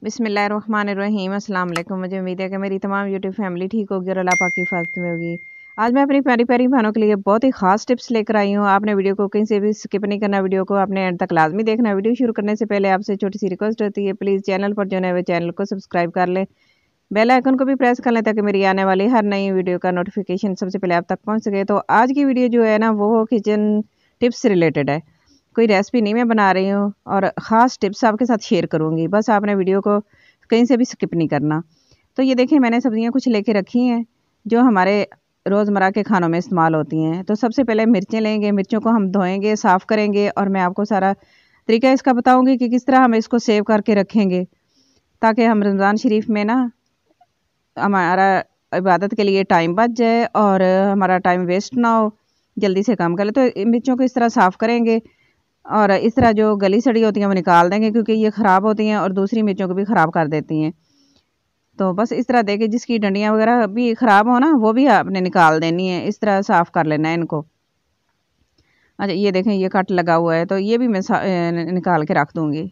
बिस्मिल्लाहिर्रहमानिर्रहीम। अस्सलाम वालेकुम। मुझे उम्मीद है कि मेरी तमाम यूट्यूब फैमिली ठीक होगी और अल्लाह पाक की हिफाज़त में होगी। आज मैं अपनी प्यारी प्यारी बहनों के लिए बहुत ही ख़ास टिप्स लेकर आई हूँ। आपने वीडियो को कहीं से भी स्किप नहीं करना, वीडियो को आपने एंड तक लाज़मी देखना। वीडियो शुरू करने से पहले आपसे छोटी सी रिक्वेस्ट होती है, प्लीज़ चैनल पर जो है वो चैनल को सब्सक्राइब कर लें, बेल आइकन को भी प्रेस कर लें ताकि मेरी आने वाली हर नई वीडियो का नोटिफिकेशन सबसे पहले आप तक पहुँच सके। तो आज की वीडियो जो है ना वो किचन टिप्स से रिलेटेड है। कोई रेसिपी नहीं मैं बना रही हूँ और ख़ास टिप्स आपके साथ शेयर करूँगी। बस आपने वीडियो को कहीं से भी स्किप नहीं करना। तो ये देखिए मैंने सब्जियां कुछ लेके रखी हैं जो हमारे रोज़मर्रा के खानों में इस्तेमाल होती हैं। तो सबसे पहले मिर्चें लेंगे, मिर्चों को हम धोएंगे, साफ़ करेंगे और मैं आपको सारा तरीका इसका बताऊंगी कि किस तरह हम इसको सेव करके रखेंगे ताकि हम रमज़ान शरीफ में ना हमारा इबादत के लिए टाइम बच जाए और हमारा टाइम वेस्ट ना हो, जल्दी से काम कर ले। तो मिर्चों को इस तरह साफ़ करेंगे और इस तरह जो गली सड़ी होती हैं वो निकाल देंगे क्योंकि ये ख़राब होती हैं और दूसरी मिर्चों को भी ख़राब कर देती हैं। तो बस इस तरह देखे जिसकी डंडियाँ वगैरह भी ख़राब हो ना वो भी आपने निकाल देनी है, इस तरह साफ़ कर लेना है इनको। अच्छा ये देखें ये कट लगा हुआ है तो ये भी मैं निकाल के रख दूँगी।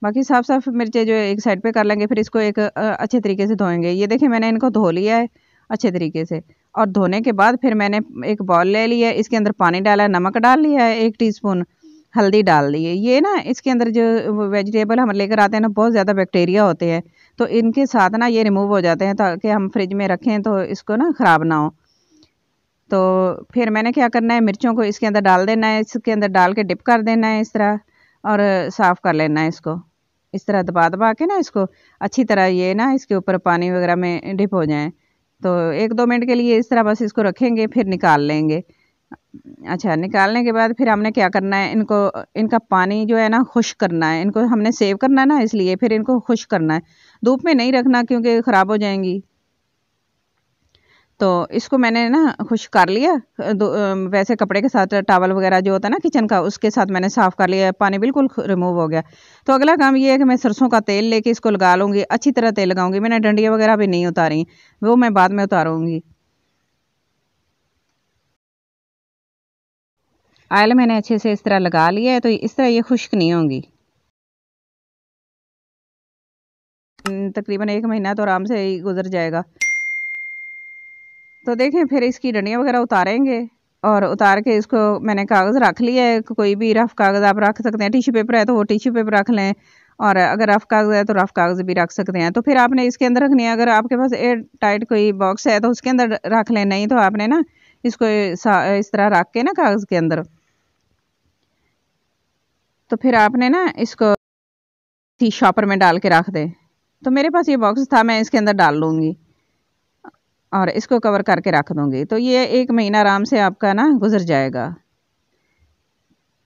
बाकी साफ़ साफ़ मिर्चें जो है एक साइड पे कर लेंगे, फिर इसको एक अच्छे तरीके से धोएंगे। ये देखें मैंने इनको धो लिया है अच्छे तरीके से और धोने के बाद फिर मैंने एक बॉल ले लिया है, इसके अंदर पानी डाला है, नमक डाल लिया है, 1 टीस्पून हल्दी डाल दी है। ये ना इसके अंदर जो वेजिटेबल हम लेकर आते हैं ना बहुत ज़्यादा बैक्टीरिया होते हैं, तो इनके साथ ना ये रिमूव हो जाते हैं ताकि हम फ्रिज में रखें तो इसको ना ख़राब ना हो। तो फिर मैंने क्या करना है, मिर्चों को इसके अंदर डाल देना है, इसके अंदर डाल के डिप कर देना है इस तरह और साफ़ कर लेना है इसको। इस तरह दबा दबा के ना इसको अच्छी तरह ये ना इसके ऊपर पानी वगैरह में डिप हो जाए। तो 1-2 मिनट के लिए इस तरह बस इसको रखेंगे, फिर निकाल लेंगे। अच्छा निकालने के बाद फिर हमने क्या करना है, इनको इनका पानी जो है ना खुश्क करना है, इनको हमने सेव करना है ना इसलिए फिर इनको खुश्क करना है। धूप में नहीं रखना क्योंकि ख़राब हो जाएंगी। तो इसको मैंने ना खुश्क कर लिया, वैसे कपड़े के साथ टॉवल वगैरह जो होता है ना किचन का उसके साथ मैंने साफ़ कर लिया, पानी बिल्कुल रिमूव हो गया। तो अगला काम ये है कि मैं सरसों का तेल लेके इसको लगा लूँगी, अच्छी तरह तेल लगाऊंगी। मैंने डंडियाँ वगैरह भी नहीं उतारी, वो मैं बाद में उतारूँगी। ऑयल मैंने अच्छे से इस तरह लगा लिया है तो इस तरह ये खुश्क नहीं होंगी। तकरीबन 1 महीना तो आराम से ही गुजर जाएगा। तो देखें फिर इसकी डंडियाँ वगैरह उतारेंगे और उतार के इसको मैंने कागज़ रख लिया है, कोई भी रफ़ कागज़ आप रख सकते हैं। टिश्यू पेपर है तो वो टिश्यू पेपर रख लें और अगर रफ़ कागज़ है तो रफ़ कागज़ भी रख सकते हैं। तो फिर आपने इसके अंदर रखनी है, अगर आपके पास एयर टाइट कोई बॉक्स है तो उसके अंदर रख लें, नहीं तो आपने ना इसको इस तरह रख के ना कागज़ के अंदर, तो फिर आपने ना इसको शॉपर में डाल के रख दें। तो मेरे पास ये बॉक्स था, मैं इसके अंदर डाल लूँगी और इसको कवर करके रख दूँगी। तो ये 1 महीना आराम से आपका ना गुजर जाएगा।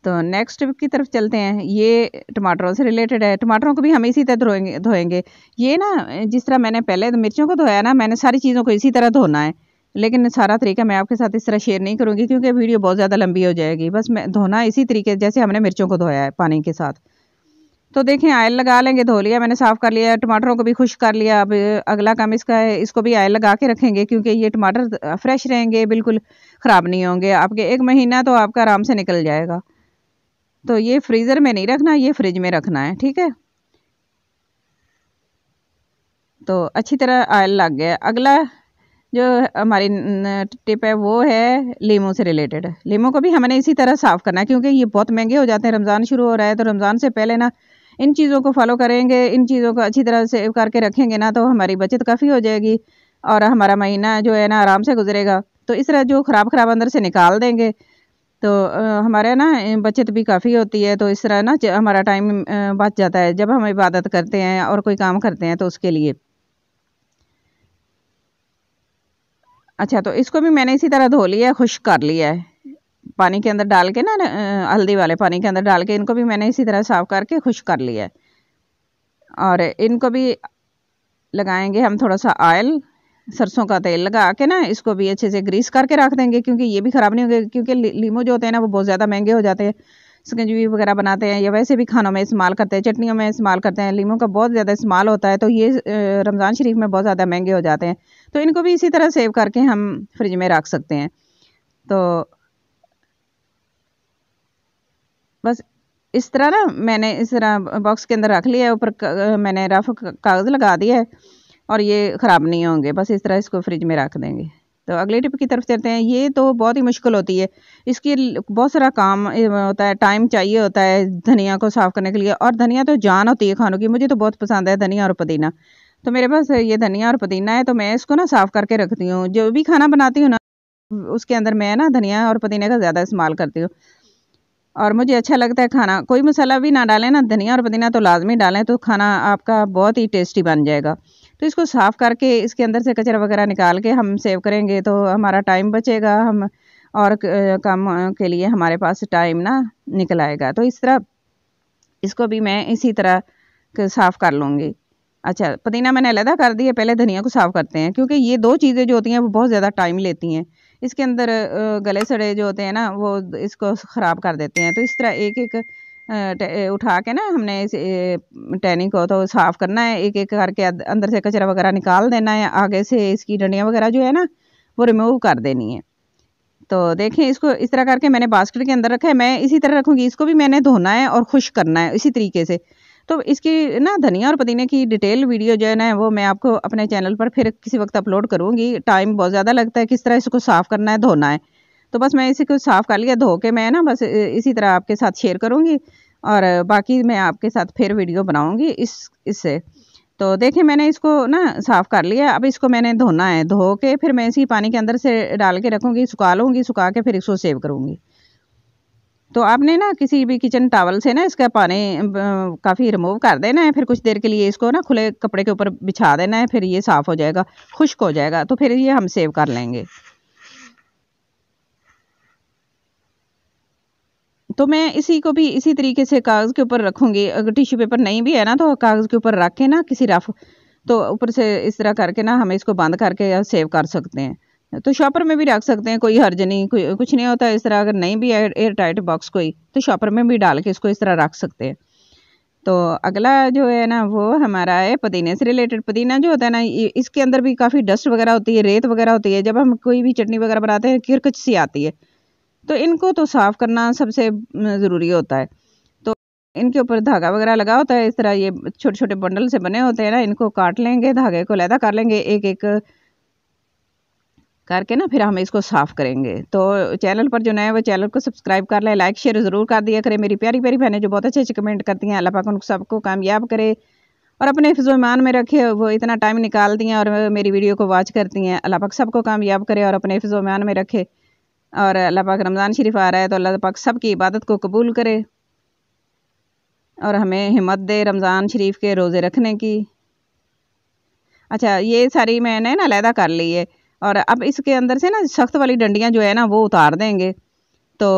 तो नेक्स्ट टिप की तरफ चलते हैं। ये टमाटरों से रिलेटेड है, टमाटरों को भी हम इसी तरह धोएंगे। ये ना जिस तरह मैंने पहले मिर्चों को धोया ना, मैंने सारी चीज़ों को इसी तरह धोना है, लेकिन सारा तरीका मैं आपके साथ इस तरह शेयर नहीं करूँगी क्योंकि वीडियो बहुत ज़्यादा लंबी हो जाएगी। बस मैं धोना इसी तरीके जैसे हमने मिर्चों को धोया है पानी के साथ। तो देखें ऑयल लगा लेंगे, धो लिया मैंने, साफ़ कर लिया, टमाटरों को भी खुश्क कर लिया। अब अगला काम इसका है, इसको भी ऑयल लगा के रखेंगे क्योंकि ये टमाटर फ्रेश रहेंगे, बिल्कुल ख़राब नहीं होंगे। आपके 1 महीना तो आपका आराम से निकल जाएगा। तो ये फ्रीज़र में नहीं रखना, ये फ्रिज में रखना है, ठीक है। तो अच्छी तरह ऑयल लग गया। अगला जो हमारी टिप है वो है लीमू से रिलेटेड। लीमू को भी हमने इसी तरह साफ़ करना है क्योंकि ये बहुत महंगे हो जाते हैं। रमज़ान शुरू हो रहा है तो रमज़ान से पहले ना इन चीज़ों को फॉलो करेंगे, इन चीज़ों को अच्छी तरह सेव करके रखेंगे ना तो हमारी बचत काफ़ी हो जाएगी और हमारा महीना जो है ना आराम से गुजरेगा। तो इस तरह जो ख़राब ख़राब अंदर से निकाल देंगे तो हमारे ना बचत भी काफ़ी होती है। तो इस तरह ना हमारा टाइम बच जाता है जब हम इबादत करते हैं और कोई काम करते हैं तो उसके लिए। अच्छा तो इसको भी मैंने इसी तरह धो लिया है, खुश्क कर लिया है पानी के अंदर डाल के ना, हल्दी वाले पानी के अंदर डाल के इनको भी मैंने इसी तरह साफ़ करके खुश्क कर लिया है। और इनको भी लगाएंगे हम थोड़ा सा ऑयल, सरसों का तेल लगा के ना इसको भी अच्छे से ग्रीस करके रख देंगे क्योंकि ये भी ख़राब नहीं होंगे क्योंकि लीमू जो होते हैं ना वो बहुत ज़्यादा महंगे हो जाते हैं। शिकंजी वगैरह बनाते हैं या वैसे भी खानों में इस्तेमाल करते हैं, चटनियों में इस्तेमाल करते हैं, लीमू का बहुत ज़्यादा इस्तेमाल होता है। तो ये रमज़ान शरीफ में बहुत ज़्यादा महंगे हो जाते हैं। तो इनको भी इसी तरह सेव करके हम फ्रिज में रख सकते हैं। तो बस इस तरह ना मैंने इस तरह बॉक्स के अंदर रख लिया है, ऊपर मैंने रफ कागज़ लगा दिया है और ये ख़राब नहीं होंगे। बस इस तरह इसको फ्रिज में रख देंगे। तो अगली टिप की तरफ चलते हैं। ये तो बहुत ही मुश्किल होती है, इसकी बहुत सारा काम होता है, टाइम चाहिए होता है धनिया को साफ़ करने के लिए। और धनिया तो जान होती है खानों की, मुझे तो बहुत पसंद है धनिया और पुदीना। तो मेरे पास ये धनिया और पुदीना है, तो मैं इसको ना साफ़ करके रखती हूँ। जो भी खाना बनाती हूँ ना उसके अंदर मैं ना धनिया और पुदीने का ज़्यादा इस्तेमाल करती हूँ। और मुझे अच्छा लगता है खाना, कोई मसाला भी ना डालें ना, धनिया और पुदीना तो लाजमी डालें, तो खाना आपका बहुत ही टेस्टी बन जाएगा। तो इसको साफ़ करके इसके अंदर से कचरा वगैरह निकाल के हम सेव करेंगे तो हमारा टाइम बचेगा, हम और काम के लिए हमारे पास टाइम ना निकल आएगा। तो इस तरह इसको भी मैं इसी तरह साफ़ कर लूँगी। अच्छा, पुदीना मैंने अलहदा कर दिया, पहले धनिया को साफ़ करते हैं, क्योंकि ये 2 चीज़ें जो होती हैं वो बहुत ज़्यादा टाइम लेती हैं। इसके अंदर गले सड़े जो होते हैं ना वो इसको ख़राब कर देते हैं। तो इस तरह एक-एक उठा के ना हमने इस टहनी को तो साफ़ करना है, एक-एक करके अंदर से कचरा वगैरह निकाल देना है, आगे से इसकी डंडियाँ वगैरह जो है ना वो रिमूव कर देनी है। तो देखिए इसको इस तरह करके मैंने बास्केट के अंदर रखा है, मैं इसी तरह रखूँगी। इसको भी मैंने धोना है और खुश्क करना है इसी तरीके से। तो इसकी ना धनिया और पुदीने की डिटेल वीडियो जो है ना वो मैं आपको अपने चैनल पर फिर किसी वक्त अपलोड करूँगी। टाइम बहुत ज़्यादा लगता है, किस तरह इसको साफ़ करना है, धोना है। तो बस मैं इसी को साफ़ कर लिया, धो के मैं ना बस इसी तरह आपके साथ शेयर करूँगी और बाकी मैं आपके साथ फिर वीडियो बनाऊँगी इससे। तो देखिए मैंने इसको ना साफ़ कर लिया, अब इसको मैंने धोना है, धो के फिर मैं इसी पानी के अंदर से डाल के रखूँगी, सुखा लूँगी, सुखा के फिर इसको सेव करूँगी। तो आपने ना किसी भी किचन टॉवल से ना इसका पानी काफ़ी रिमूव कर देना है, फिर कुछ देर के लिए इसको ना खुले कपड़े के ऊपर बिछा देना है, फिर ये साफ़ हो जाएगा, खुश्क हो जाएगा, तो फिर ये हम सेव कर लेंगे। तो मैं इसी को भी इसी तरीके से कागज़ के ऊपर रखूँगी। अगर टिश्यू पेपर नहीं भी है ना तो कागज़ के ऊपर रख के ना किसी रफ तो ऊपर से इस तरह करके ना हम इसको बंद करके या सेव कर सकते हैं। तो शॉपर में भी रख सकते हैं, कोई हर्ज नहीं, कोई कुछ नहीं होता। इस तरह अगर नहीं भी है एयर टाइट बॉक्स कोई, तो शॉपर में भी डाल के इसको इस तरह रख सकते हैं। तो अगला जो है ना वो हमारा है पुदीने से रिलेटेड। पुदीना जो होता है ना इसके अंदर भी काफ़ी डस्ट वगैरह होती है, रेत वगैरह होती है। जब हम कोई भी चटनी वगैरह बनाते हैं किरकच सी आती है, तो इनको तो साफ़ करना सबसे ज़रूरी होता है। तो इनके ऊपर धागा वगैरह लगा होता है, इस तरह ये छोटे-छोटे बंडल से बने होते हैं ना, इनको काट लेंगे, धागे को अलहदा कर लेंगे एक-एक करके ना, फिर हम इसको साफ़ करेंगे। तो चैनल पर जो नए वो चैनल को सब्सक्राइब कर लें, लाइक शेयर ज़रूर कर दिया करें। मेरी प्यारी-प्यारी बहनें जो बहुत अच्छे-अच्छे कमेंट करती हैं, अल्लाह पाक उन सबको कामयाब करे और अपने हिफ़्ज़-ओ-ईमान में रखे। वो इतना टाइम निकालती हैं और मेरी वीडियो को वॉच करती हैं। अल्लाह पाक सबको कामयाब करे और अपने हिफ़्ज़-ओ-ईमान में रखे। और अल्लाह पाक रमज़ान शरीफ आ रहा है तो अल्लाह पाक सबकी इबादत को कबूल करे और हमें हिम्मत दे रमज़ान शरीफ के रोज़े रखने की। अच्छा, ये सारी मैंने ना अलहदा कर ली है और अब इसके अंदर से ना सख्त वाली डंडियाँ जो है ना वो उतार देंगे। तो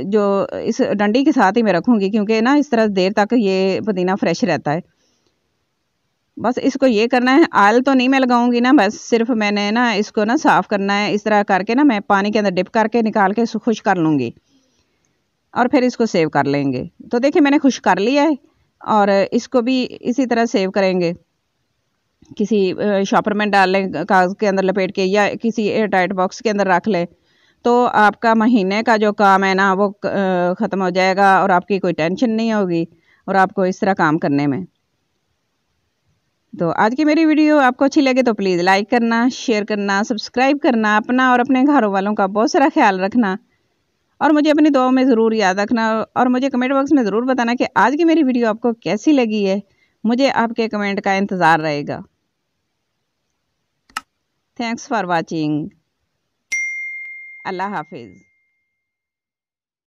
जो इस डंडी के साथ ही मैं रखूँगी, क्योंकि ना इस तरह देर तक ये पुदीना फ्रेश रहता है। बस इसको ये करना है, ऑयल तो नहीं मैं लगाऊंगी ना, बस सिर्फ मैंने ना इसको ना साफ़ करना है। इस तरह करके ना मैं पानी के अंदर डिप करके निकाल के इसको खुश कर लूँगी और फिर इसको सेव कर लेंगे। तो देखिए मैंने खुश कर लिया है और इसको भी इसी तरह सेव करेंगे। किसी शॉपर में डाल लें, कागज़ के अंदर लपेट के, या किसी एयर टाइट बॉक्स के अंदर रख लें। तो आपका महीने का जो काम है ना वो ख़त्म हो जाएगा और आपकी कोई टेंशन नहीं होगी और आपको इस तरह काम करने में। तो आज की मेरी वीडियो आपको अच्छी लगे तो प्लीज़ लाइक करना, शेयर करना, सब्सक्राइब करना, अपना और अपने घर वालों का बहुत सारा ख्याल रखना और मुझे अपनी दुआओं में ज़रूर याद रखना और मुझे कमेंट बॉक्स में ज़रूर बताना कि आज की मेरी वीडियो आपको कैसी लगी है। मुझे आपके कमेंट का इंतज़ार रहेगा। Thanks for watching. अल्लाह हाफिज़।